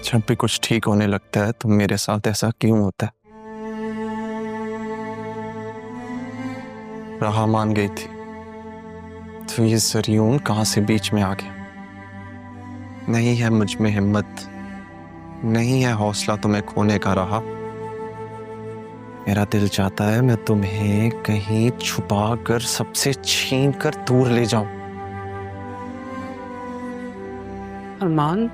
जब भी कुछ ठीक होने लगता है तो मेरे साथ ऐसा क्यों होता है? राह मान गई थी तो ये ज़रियून कहां से बीच में आ गया? नहीं है मुझ में हिम्मत, नहीं है हौसला तुम्हें खोने का रहा। मेरा दिल चाहता है मैं तुम्हें कहीं छुपा कर सबसे छीन कर दूर ले जाऊं। अरमान,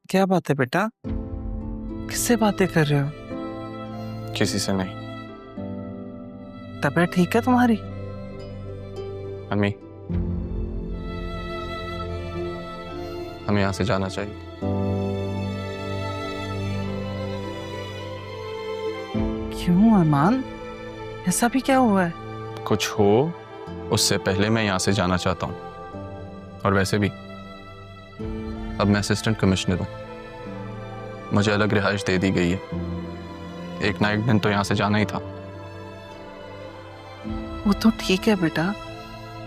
क्या बात है बेटा? किससे बातें कर रहे हो? किसी से नहीं। तबीयत ठीक है तुम्हारी? अम्मी, हमें यहाँ से जाना चाहिए। क्यों अरमान, ऐसा भी क्या हुआ है? कुछ हो उससे पहले मैं यहाँ से जाना चाहता हूँ। और वैसे भी अब मैं असिस्टेंट कमिश्नर हूँ, मुझे अलग रिहाइश दे दी गई है। एक ना एक दिन तो यहाँ से जाना ही था। वो तो ठीक है बेटा,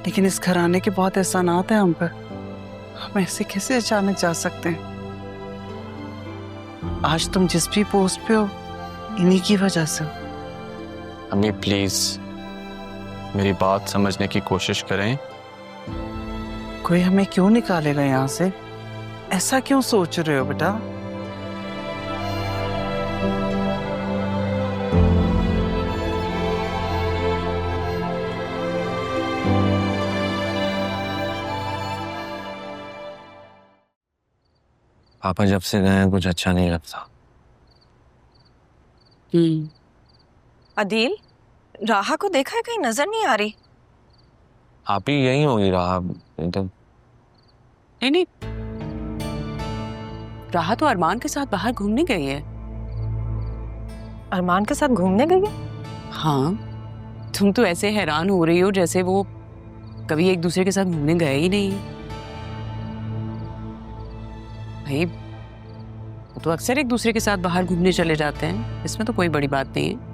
लेकिन इस घर आने के बहुत एहसानात हैं हम पर। हम ऐसे कैसे अचानक जा सकते हैं? आज तुम जिस भी पोस्ट पे हो इन्हीं की वजह से। अम्मी प्लीज मेरी बात समझने की कोशिश करें। कोई हमें क्यों निकालेगा यहाँ से? ऐसा क्यों सोच रहे हो बेटा? पापा जब से गए हैं कुछ अच्छा नहीं लगता। अदील, राहा को देखा है? कहीं नजर नहीं आ रही। आप ही यही होगी राह तो। नहीं, राहा तो अरमान के साथ बाहर घूमने गई है। अरमान के साथ घूमने गई है? हाँ, तुम तो ऐसे हैरान हो रही हो जैसे वो कभी एक दूसरे के साथ घूमने गए ही नहीं। भाई वो तो अक्सर एक दूसरे के साथ बाहर घूमने चले जाते हैं, इसमें तो कोई बड़ी बात नहीं है।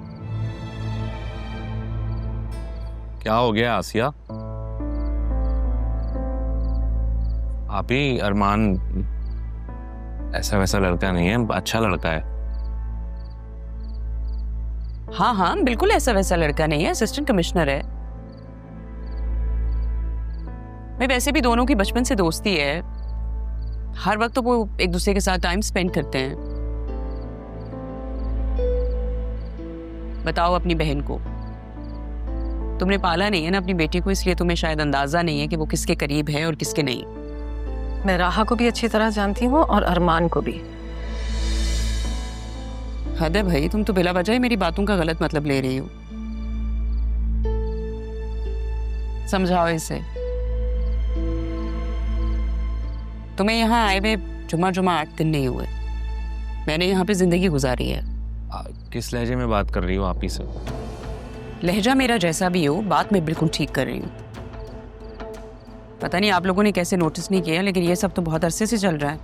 क्या हो गया आसिया? आप ही अरमान ऐसा वैसा लड़का नहीं है, अच्छा लड़का है। हाँ हाँ, बिल्कुल ऐसा वैसा लड़का नहीं है, असिस्टेंट कमिश्नर है। भाई वैसे भी दोनों की बचपन से दोस्ती है, हर वक्त तो वो एक दूसरे के साथ टाइम स्पेंड करते हैं। बताओ अपनी बहन को, तुमने पाला नहीं है ना अपनी बेटी को, इसलिए तुम्हें शायद अंदाजा नहीं है कि वो किसके करीब है और किसके नहीं। मैं राहा को भी अच्छी तरह जानती हूँ और अरमान को भी। हद है भाई, तुम तो बिला वजह ही मेरी बातों का गलत मतलब ले रही हो। समझाओ इसे। तुम्हें यहाँ आए हुए जुमा 8 दिन नहीं हुए, मैंने यहाँ पे जिंदगी गुजारी है। किस लहजे में बात कर रही हो आप ही से? लहजा मेरा जैसा भी हो, बात मैं बिल्कुल ठीक कर रही हूँ। पता नहीं आप लोगों ने कैसे नोटिस नहीं किया, लेकिन ये सब तो बहुत अरसे से चल रहा है।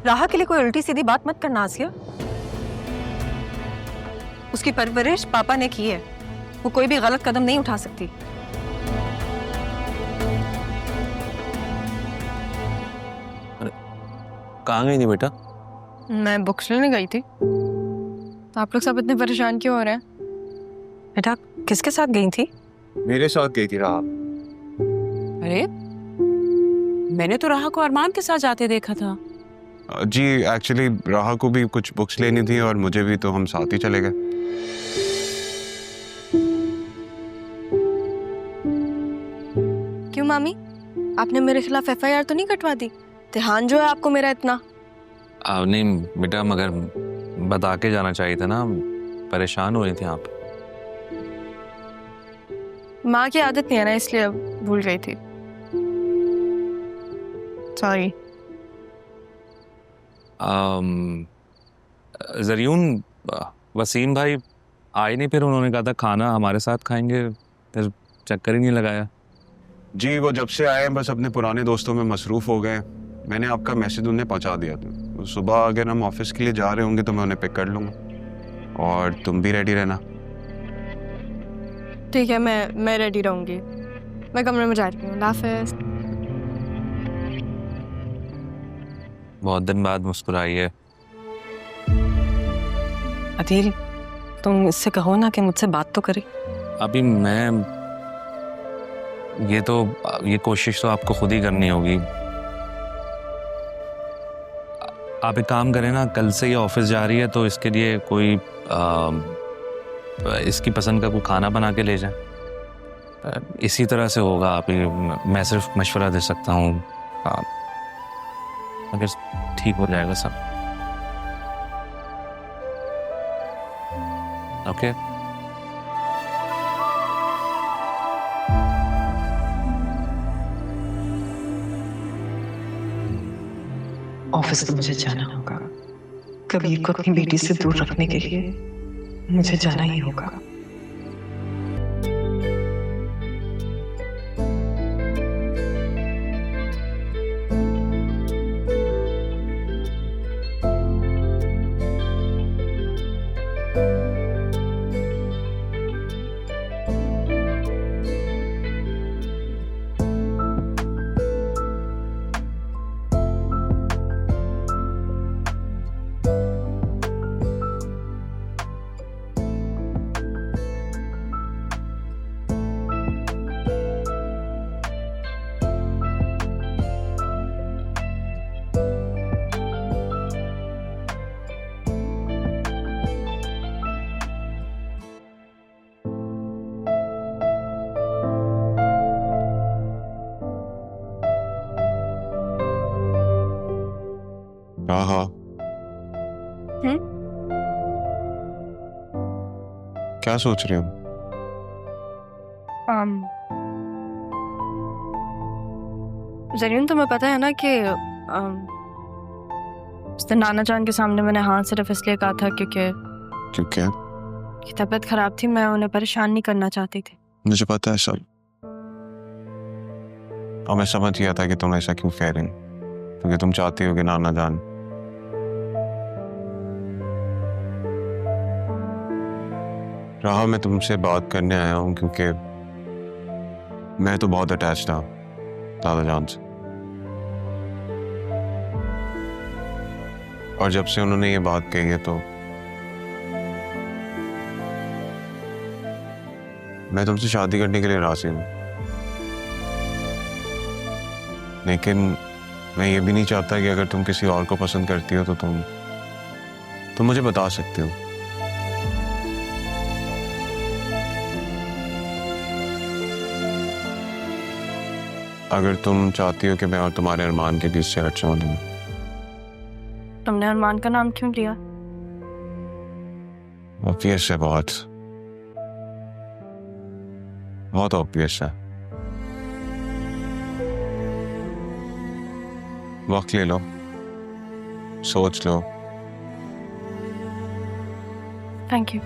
राहा के लिए कोई उल्टी सीधी बात मत करना आसिया। उसकी परवरिश पापा ने की है, वो कोई भी गलत कदम नहीं उठा सकती। कहाँ गई थी बेटा? मैं बुक्स लेने गई थी। तो आप लोग सब इतने परेशान क्यों हो रहे हैं? बेटा किसके साथ गई थी? मेरे साथ गई थी राह। अरे मैंने तो राहा को अरमान के साथ जाते देखा था। जी एक्चुअली राह को भी कुछ बुक्स लेनी थी और मुझे भी, तो हम साथ ही चले गए। क्यों मामी, आपने मेरे खिलाफ FIR तो नहीं कटवा दी? ध्यान जो है आपको मेरा इतना। नहीं बेटा, मगर बता के जाना चाहिए था ना, परेशान हो रही थी आप। माँ की आदत नहीं है ना, इसलिए अब भूल गई थी। सॉरी। ज़रियून, वसीम भाई आए नहीं, फिर उन्होंने कहा था खाना हमारे साथ खाएंगे, फिर चक्कर ही नहीं लगाया। जी वो जब से आए हैं बस अपने पुराने दोस्तों में मसरूफ हो गए। मैंने आपका मैसेज उन्हें पहुंचा दिया था। सुबह अगर हम ऑफिस के लिए जा रहे होंगे तो मैं उन्हें पिक कर लूँगा, और तुम भी रेडी रहना। ठीक है, मैं रेडी रहूंगी। मैं कमरे में जा रही हूँ। अल्लाह हाफ़िज़। बहुत दिन बाद मुस्कुराई है। अदील, तुम इससे कहो ना कि मुझसे बात तो करे। अभी मैं ये कोशिश तो आपको खुद ही करनी होगी। आप एक काम करें ना, कल से ये ऑफिस जा रही है तो इसके लिए कोई इसकी पसंद का कोई खाना बना के ले जाए। इसी तरह से होगा। आप मैं सिर्फ मशवरा दे सकता हूँ, अगर ठीक हो जाएगा सब। ओके ऑफिस तो मुझे जाना होगा। कबीर को अपनी बेटी से दूर रखने के लिए मुझे जाना ही होगा। हाँ, क्या सोच रही हूँ? ज़रीन, तुम्हें पता है ना कि उस दिन नाना जान के सामने मैंने हाँ सिर्फ इसलिए कहा था क्योंकि की तबीयत खराब थी। मैं उन्हें परेशान नहीं करना चाहती थी। मुझे पता है सब, और मैं समझ गया था कि तुम ऐसा क्यों कह रही, क्योंकि तुम चाहती हो कि नाना जान। राह, मैं तुमसे बात करने आया हूँ क्योंकि मैं तो बहुत अटैच था दादा जान से, और जब से उन्होंने ये बात कही है तो मैं तुमसे शादी करने के लिए राजी हूँ। लेकिन मैं ये भी नहीं चाहता कि अगर तुम किसी और को पसंद करती हो तो तुम मुझे बता सकती हो। अगर तुम चाहती हो कि मैं और तुम्हारे अरमान के बीच से हट जाऊं। तुमने अरमान का नाम क्यों लिया? ऑब्वियस है, बहुत बहुत ऑब्वियस है। वक्त ले लो, सोच लो। Thank you.